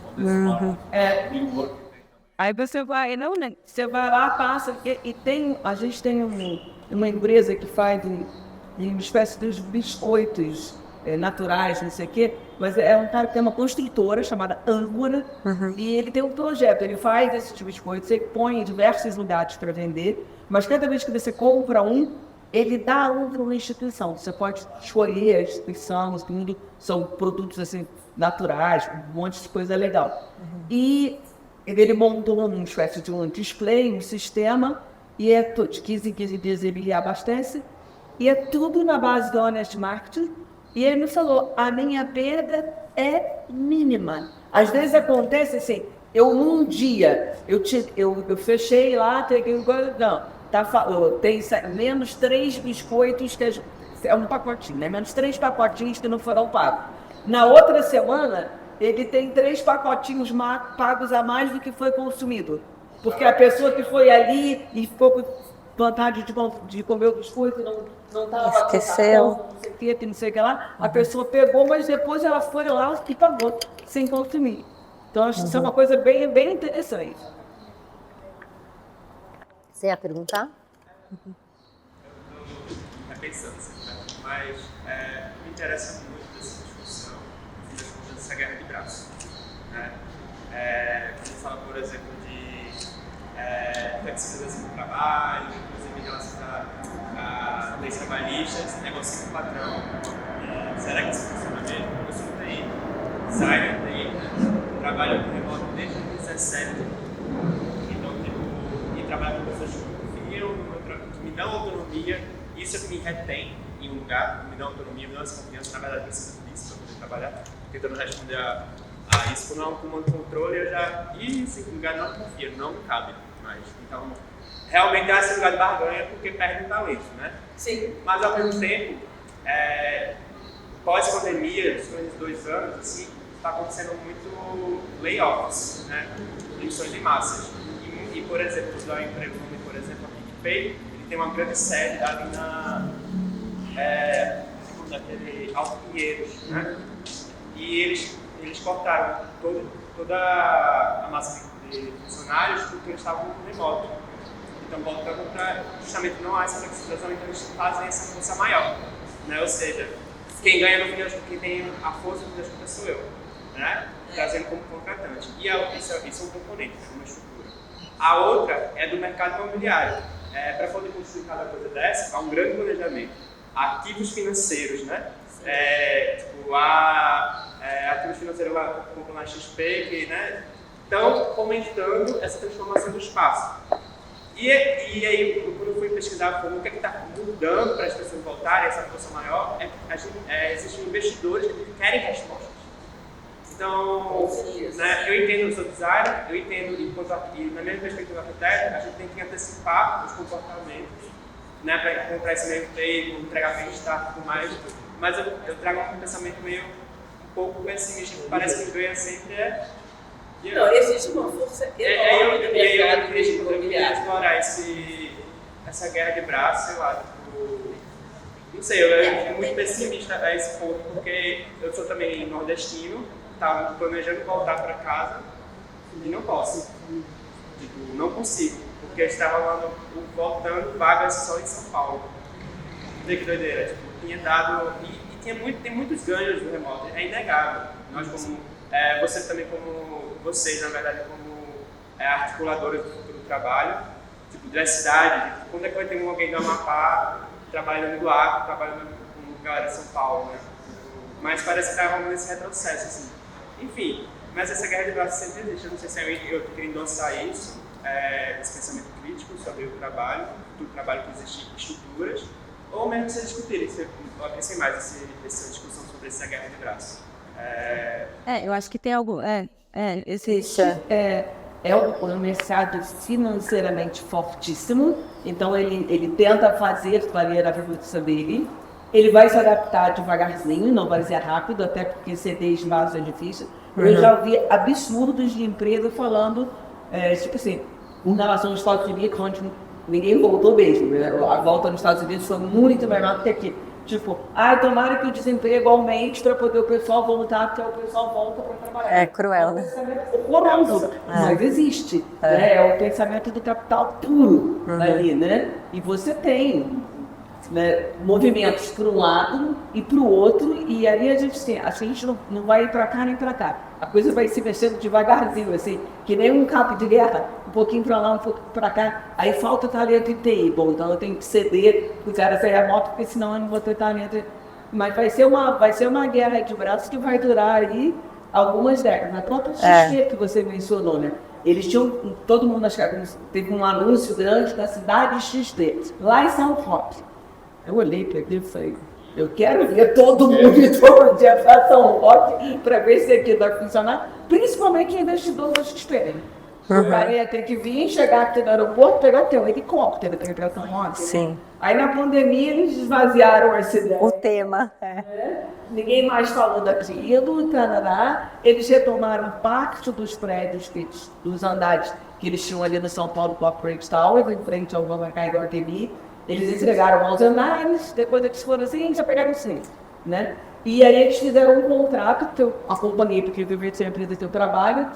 Aí você vai lá, passa, a gente tem uma empresa que faz uma espécie de biscoitos naturais, não sei o quê, mas é um cara que tem uma construtora chamada Âncora, e ele tem um projeto, ele faz esse tipo de coisa, você põe em diversos lugares para vender, mas cada vez que você compra ele dá para uma instituição, você pode escolher a instituição, tudo, são produtos assim, naturais, um monte de coisa legal. E ele montou uma espécie de um display, um sistema, e de 15 em 15 dias ele abastece, e é tudo na base do Honest Marketing. E ele me falou, a minha perda é mínima. Às vezes acontece assim, num dia, eu fechei lá, tem menos 3 biscoitos, é um pacotinho, né? Menos 3 pacotinhos que não foram pagos. Na outra semana, ele tem 3 pacotinhos pagos a mais do que foi consumido. Porque a pessoa que foi ali e ficou com vontade de comer o biscoito, não estava esqueceu, não sei o que lá, a pessoa pegou, mas depois ela foi lá e pagou, sem consumir. Então, acho que isso é uma coisa bem, bem interessante. Você ia perguntar? pensando assim, né? Mas me interessa muito dessa discussão, dessa guerra de braço. Né? Quando a gente fala, por exemplo, de flexibilização do trabalho, inclusive em relação a leis trabalhistas, esse negócio com o patrão, será que isso funciona mesmo? Eu sou TI, designer TI, né? Trabalho com remoto desde 2017, então, e trabalho com pessoas que confiam, que me dão autonomia, isso é que me retém em um lugar, me dá autonomia, me dá essa confiança, na verdade preciso disso para poder trabalhar, tentando responder a isso. Quando há um comando controle, eu já, esse lugar não confio, não me cabe mais. Então, realmente é esse lugar de barganha porque perde o talento, né? Sim. Mas ao mesmo tempo, pós-pandemia, nos últimos 2 anos, assim, está acontecendo muito layoffs, né? Demissões em massas. E, por exemplo, vou dar um emprego, por exemplo, a PicPay, ele tem uma grande sede ali naquele Alto Pinheiros, né? E eles cortaram toda a massa de funcionários porque eles estavam no remoto. Então, voltando para justamente não há essa flexibilização, então eles fazem essa força maior. Né? Ou seja, quem ganha no final, quem tem a força no final das contas sou eu. Né? Trazendo como contratante. E isso é um componente, uma estrutura. A outra é do mercado imobiliário. Para poder construir cada coisa dessa, há um grande planejamento. Ativos financeiros, né? Ativos financeiros lá, como na XP, que estão fomentando essa transformação do espaço. E aí, quando eu fui pesquisar o que está mudando para as pessoas voltarem, essa força maior, existem investidores que querem respostas. Então, eu entendo, eu sou designer, eu entendo, e na minha perspectiva arquiteta, a gente tem que antecipar os comportamentos, né, para encontrar esse meio termo, entregar bem-estar e tudo mais, mas eu trago um pensamento meio um pouco pessimista, que parece que ganha sempre Não, existe uma força enorme no mercado imobiliário. Eu queria explorar essa guerra de braços, sei lá, não sei, eu fico muito pessimista a esse ponto, porque eu sou também nordestino, estava planejando voltar para casa e não posso, não consigo, porque estava voltando vagas só em São Paulo. Vê que doideira, tinha dado, e tem muitos ganhos no remoto, é inegável. Nós como, você também como, vocês na verdade como articuladores do futuro do trabalho, da cidade, quando é que vai ter alguém do Amapá trabalhando no Acre, trabalhando com galera de São Paulo, né? Mas parece que está rolando esse retrocesso, assim. Enfim, mas essa guerra de braços sempre existe, eu não sei se eu estou querendo endossar isso, esse pensamento crítico sobre o trabalho, do trabalho que existe estruturas, ou mesmo se discutirem, se eu apreciei mais essa discussão sobre essa guerra de braços. Eu acho que tem algo, um mercado financeiramente fortíssimo, então ele tenta fazer valer a força dele. Ele vai se adaptar devagarzinho, não vai ser rápido, até porque ceder espaço é difícil. Eu já ouvi absurdos de empresa falando, tipo assim, em relação aos Estados Unidos, onde ninguém voltou mesmo. Né? A volta nos Estados Unidos foi muito mais rápida que aqui. Tipo, tomara que o desemprego aumente para poder o pessoal voltar, porque o pessoal volta para trabalhar. É cruel, né? Horroroso, mas existe. É o pensamento do capital puro ali, né? E você tem movimentos para um lado e para o outro, e ali a gente não vai ir para cá nem para cá. A coisa vai se mexendo devagarzinho, assim, que nem um cabo de guerra, um pouquinho para lá, um pouquinho para cá. Aí falta talento em TI. Bom, então eu tenho que ceder o cara sair a moto, porque senão eu não vou ter talento. Mas vai ser uma guerra de braços que vai durar aí algumas décadas. Na própria XP que você mencionou, né? Eles tinham, todo mundo teve um anúncio grande da cidade XP, lá em São Roque. Eu olhei para aquilo e falei, eu quero ver todo mundo todo dia para São Roque para ver se aqui vai funcionar, principalmente investidor da XP. O cara ia ter que vir, chegar aqui no aeroporto, pegar teu helicóptero para ir para São Roque. Sim. Aí na pandemia eles esvaziaram essa ideia. O tema. Ninguém mais falou daquilo, tarará. Eles retomaram parte dos prédios, dos andares que eles tinham ali no São Paulo Corporate Tower, em frente ao Vamacai do Artemi. Eles entregaram aos andares, depois eles foram assim, já pegaram assim, né? E aí eles fizeram um contrato, a companhia, porque deveria ser a empresa do teu trabalho,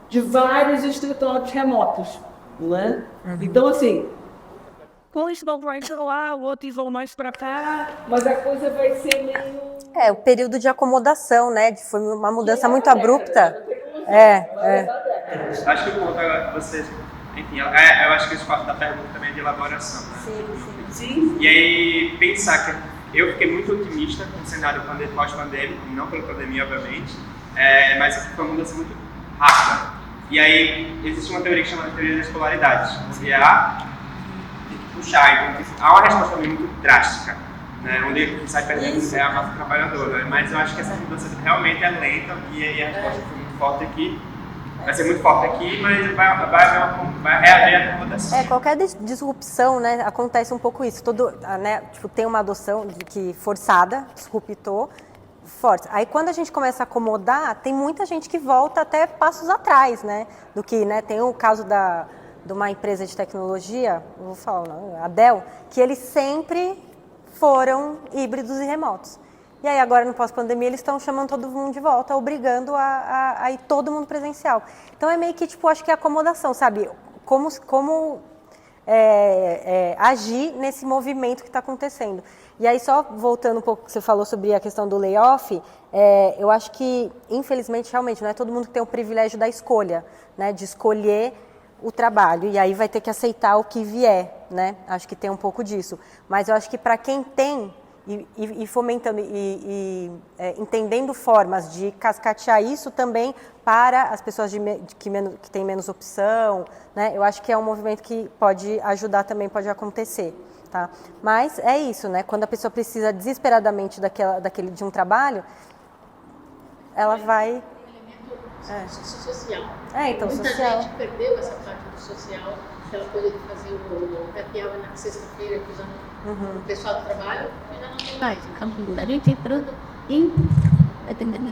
de vários escritórios remotos, né? Então, assim, coisa não vai pra lá, outros vão mais pra cá, mas a coisa vai ser meio... O período de acomodação, né? Foi uma mudança muito abrupta. Acho que o ponto agora que vocês... Enfim, eu acho que isso parte da pergunta também de elaboração, né? Sim. E aí, pensar que eu fiquei muito otimista com o cenário pós-pandêmico, não pela pandemia, obviamente, mas foi uma mudança muito rápida. E aí, existe uma teoria que chama de teoria das polaridades, onde tem que puxar, então há uma resposta também muito drástica, né? Onde quem sai perdendo é a massa trabalhadora, mas eu acho que essa mudança realmente é lenta e a resposta foi muito forte aqui. Vai ser muito forte aqui, mas vai reaver a acomodação. Qualquer disrupção, né, acontece um pouco isso. Né, tem uma adoção que forçada, disruptou, forte. Aí quando a gente começa a acomodar, tem muita gente que volta até passos atrás, né? Do que, né, tem o caso de uma empresa de tecnologia, não vou falar, não, a Dell, que eles sempre foram híbridos e remotos. E aí agora no pós-pandemia eles estão chamando todo mundo de volta, obrigando a ir todo mundo presencial. Então é meio que, acho que é acomodação, sabe? Como agir nesse movimento que está acontecendo. E aí só voltando um pouco que você falou sobre a questão do layoff, eu acho que, infelizmente, realmente, não é todo mundo que tem o privilégio da escolha, né? De escolher o trabalho, e aí vai ter que aceitar o que vier, né? Acho que tem um pouco disso. Mas eu acho que para quem tem... E fomentando e entendendo formas de cascatear isso também para as pessoas que têm menos opção, né? Eu acho que é um movimento que pode ajudar também, pode acontecer, tá? Mas é isso, né? Quando a pessoa precisa desesperadamente de um trabalho, ela vai... Social. Então, Muita social. gente perdeu essa parte do social, aquela coisa de fazer o happy hour na sexta-feira, o pessoal do trabalho, e já não tem mais. Então, a gente entrando em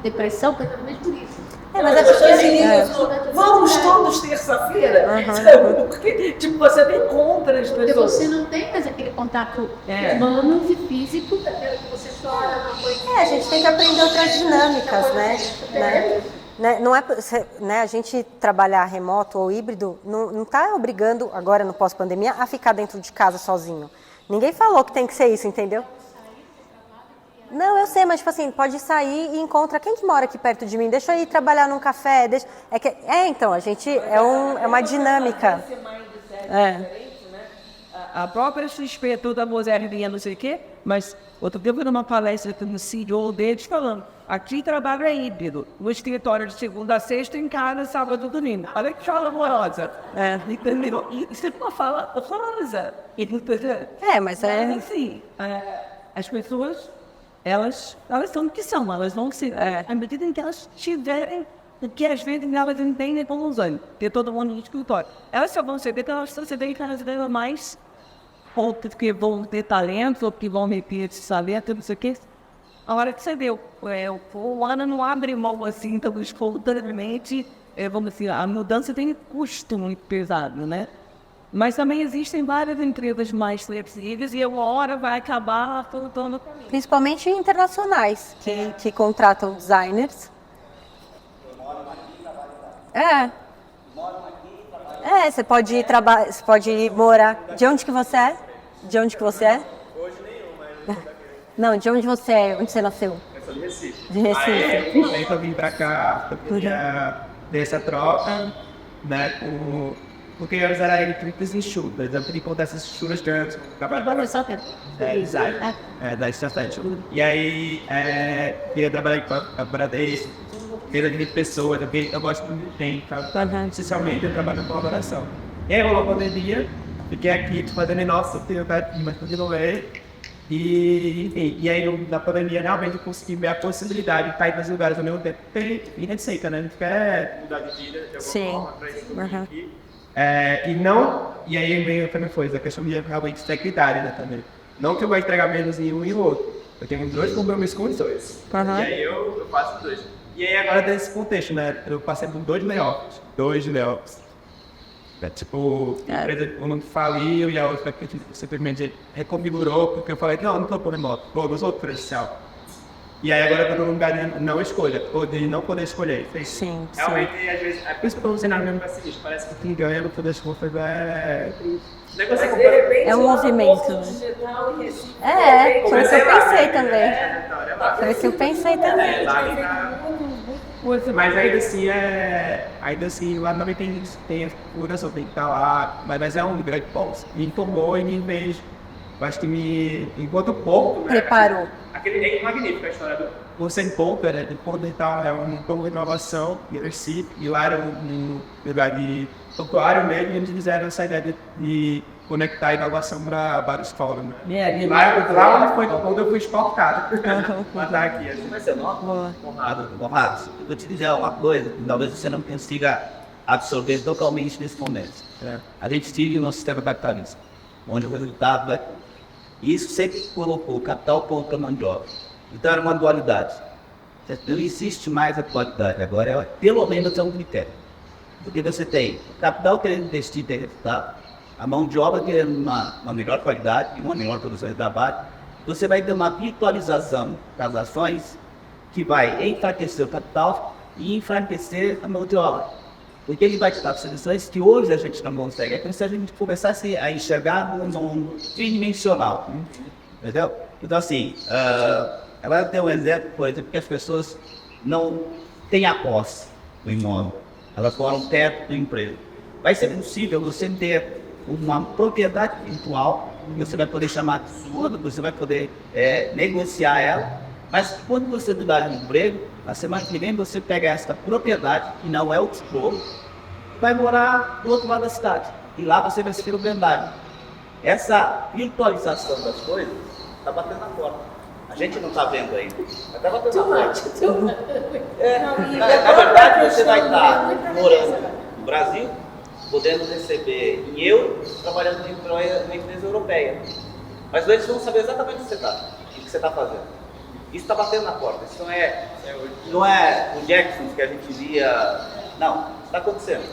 depressão exatamente por isso. Mas é porque vamos todos terça-feira, porque você tem contra as porque pessoas. você não tem mais aquele contato humano e físico, daquela que você chora, uma coisa. A gente tem que aprender outras dinâmicas, né? Não é, né, a gente trabalhar remoto ou híbrido não está obrigando, agora no pós-pandemia, a ficar dentro de casa sozinho. Ninguém falou que tem que ser isso, entendeu? Não, eu sei, mas pode sair e encontra quem que mora aqui perto de mim, deixa eu ir trabalhar num café, então, a gente, é uma dinâmica. A própria XP, toda moderninha, não sei o quê, mas outro dia eu fui numa palestra com o CEO deles falando, aqui trabalho é híbrido, no escritório de segunda a sexta, em casa, sábado e domingo. Olha que fala amorosa. Entendeu? Isso é uma fala amorosa. Mas é... assim, as pessoas, elas são o que são, elas vão ser, à medida em que elas tiverem, que às vezes elas entendem como usando, ter todo mundo no escritório. Elas só vão ceder, elas estão cedendo cada vez mais, ou porque vão ter talento, ou porque vão meter esse talento, não sei o quê. A hora que você deu, o ano não abre mão assim, então espontaneamente, vamos dizer, a mudança tem custo muito pesado, né? Mas também existem várias empresas mais flexíveis e uma hora vai acabar faltando caminho. Principalmente internacionais, que contratam designers. Você pode ir você pode ir morar. De onde que você é? De onde que você é? Hoje nenhum, mas... Não, de onde você é? Onde você nasceu? Eu sou de Recife. De Recife. Eu também vim pra cá, eu queria ter essa troca, né, porque antes era elétricas enxutas, eu queria contar essas enxutas de antes. Exato. Da estratégia. E aí, queria trabalhar com a Bradesco, queria de pessoas, eu gosto muito de gente, sabe? Essencialmente eu trabalho em colaboração. E aí rolou a pandemia, fiquei aqui fazendo nossa, mas continuei. E aí na pandemia realmente eu consegui ver a possibilidade de estar em dois lugares ao mesmo tempo. E receita, né? A gente quer Mudar de vida, de alguma Sim. forma, pra isso que eu vim aqui. E aí veio também coisa, a questão de realmente ter critério, né, também. Não que eu vou entregar menos em um e outro. Eu tenho dois compromissos com os dois. E aí eu faço dois. E aí agora desse contexto, né? Eu passei por dois layoffs. Tipo, a empresa uma faliu e a outra que simplesmente reconfigurou, porque eu falei, não tô por remoto, eu sou presencial. E aí agora eu estou no lugar de não escolha, ou de não poder escolher. Sim, Realmente, às vezes, é por isso que eu estou ensinando mesmo pessimista. Parece que quem ganha no fim das contas É um movimento. Foi o que eu pensei também. Foi o que eu pensei também. Mas ainda assim, lá também tem a segurança, tem que estar lá, mas é um grande ponto. Me informou e me fez, acho que enquanto pouco, né? Preparou. É magnífico a história do você em pouco, né? De poder estar, é um pouco de inovação, em Recife, e lá era um lugar de santuário mesmo, e eles fizeram essa ideia de conectar a inovação para vários fóruns. Né? Lá onde foi quando eu fui exportado. Mas tá aqui, assim. Mas seu nome? Conrado, eu vou te dizer uma coisa que talvez você não consiga absorver totalmente nesse momento. A gente vive no sistema capitalista, onde o resultado é... Isso sempre colocou capital contra mão de obra. Então era uma dualidade. Não existe mais a dualidade, agora pelo menos é um critério. Porque você tem o capital querendo investir em resultado, a mão de obra querendo uma melhor qualidade, uma melhor produção de trabalho. Você vai ter uma virtualização das ações que vai enfraquecer o capital e enfraquecer a mão de obra. Porque ele vai te dar soluções que hoje a gente não consegue. É como se a gente começasse a enxergar num tridimensional. Entendeu? Então, assim, ela tem um exemplo, por exemplo, que as pessoas não têm a posse do imóvel. Elas moram perto do emprego. Vai ser possível você ter uma propriedade virtual, que você vai poder chamar de sua, você vai poder negociar ela, mas quando você mudar de emprego, na semana que vem você pega essa propriedade, que não é o tijolo, vai morar do outro lado da cidade, e lá você vai ser proprietário. Essa virtualização das coisas está batendo na porta. A gente não está vendo ainda, mas está batendo na porta. Na verdade, você vai estar morando no Brasil, podendo receber em euro, trabalhando em uma empresa europeia. Mas eles vão saber exatamente onde você está, o que você está fazendo. Isso está batendo na porta. Isso não é o Jackson que a gente via. Não, está acontecendo.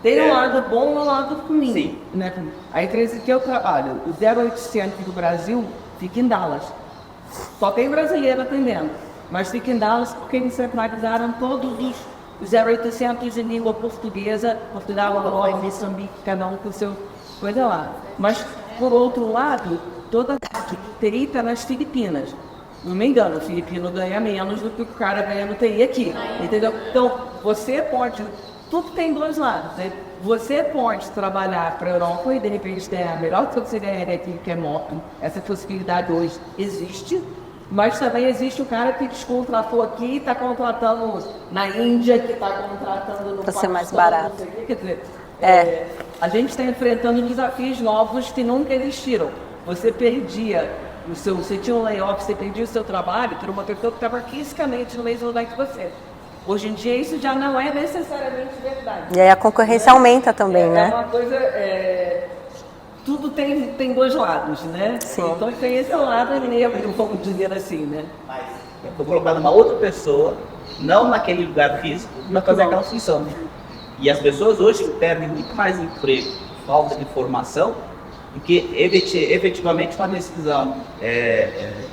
Tem um lado bom e um lado ruim. Sim. Né? A empresa que eu trabalho, o 0800 do Brasil, fica em Dallas. Só tem brasileiro atendendo. Mas fica em Dallas porque eles centralizaram todos os 0800 em língua portuguesa, Portugal, Angola, Moçambique, cada um com o seu coisa lá. Mas, por outro lado, toda a TI está nas Filipinas. Não me engano, o filipino ganha menos do que o cara ganha no TI aqui, entendeu? Então, você pode... Tudo tem dois lados, né? Você pode trabalhar para a Europa e, de repente, ter a melhor subsidiária aqui, que é moto. Essa possibilidade hoje existe, mas também existe o cara que descontratou aqui e está contratando na Índia, que está contratando no Para ser mais barato. Quer dizer, a gente está enfrentando desafios novos que nunca existiram. Você perdia... Você tinha um layoff, você perdia o seu trabalho por uma pessoa que estava fisicamente no mesmo lugar que você. Hoje em dia isso já não é necessariamente verdade. E aí a concorrência aumenta também, né? É uma coisa... tudo tem dois lados, né? Sim. Então tem esse lado negro, vamos dizer assim, né? Mas eu estou colocando uma outra pessoa, não naquele lugar físico, para fazer aquela função. E as pessoas hoje perdem muito mais emprego, falta de formação, do que efetivamente uma decisão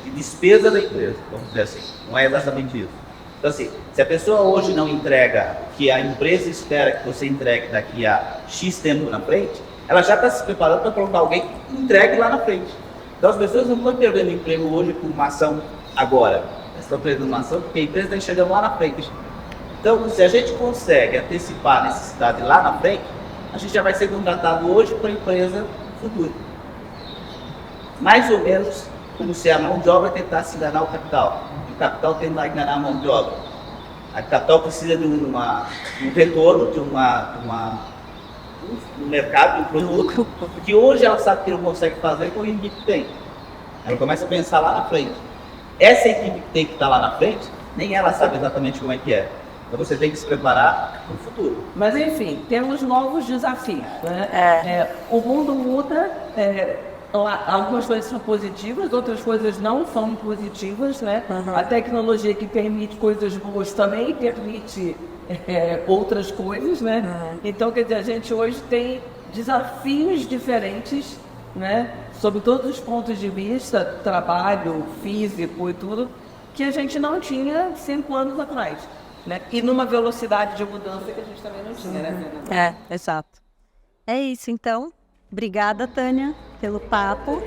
de despesa da empresa, vamos dizer assim. Não é exatamente isso. Então, assim, se a pessoa hoje não entrega o que a empresa espera que você entregue daqui a X tempo na frente, ela já está se preparando para colocar alguém que entregue lá na frente. Então, as pessoas não estão perdendo emprego hoje por uma ação agora. Elas estão perdendo uma ação porque a empresa está enxergando lá na frente. Então, se a gente consegue antecipar a necessidade lá na frente, a gente já vai ser contratado hoje para a empresa futuro. Mais ou menos como se a mão de obra tentasse enganar o capital. O capital tenta enganar a mão de obra. A capital precisa de um retorno, de um mercado, de um produto, que hoje ela sabe que não consegue fazer com o equipe que tem. Ela começa a pensar lá na frente. Essa equipe que tem que estar lá na frente, nem ela sabe exatamente como é que é. Então você tem que se preparar para o futuro. Mas enfim, temos novos desafios. Né? O mundo muda, algumas coisas são positivas, outras coisas não são positivas. Né? A tecnologia que permite coisas boas também permite outras coisas. Né? Então, quer dizer, a gente hoje tem desafios diferentes, né? Sob todos os pontos de vista, trabalho, físico e tudo, que a gente não tinha 5 anos atrás, né? E numa velocidade de mudança que a gente também não tinha, né, Fernanda? Exato. É isso, então. Obrigada, Tânia, pelo papo.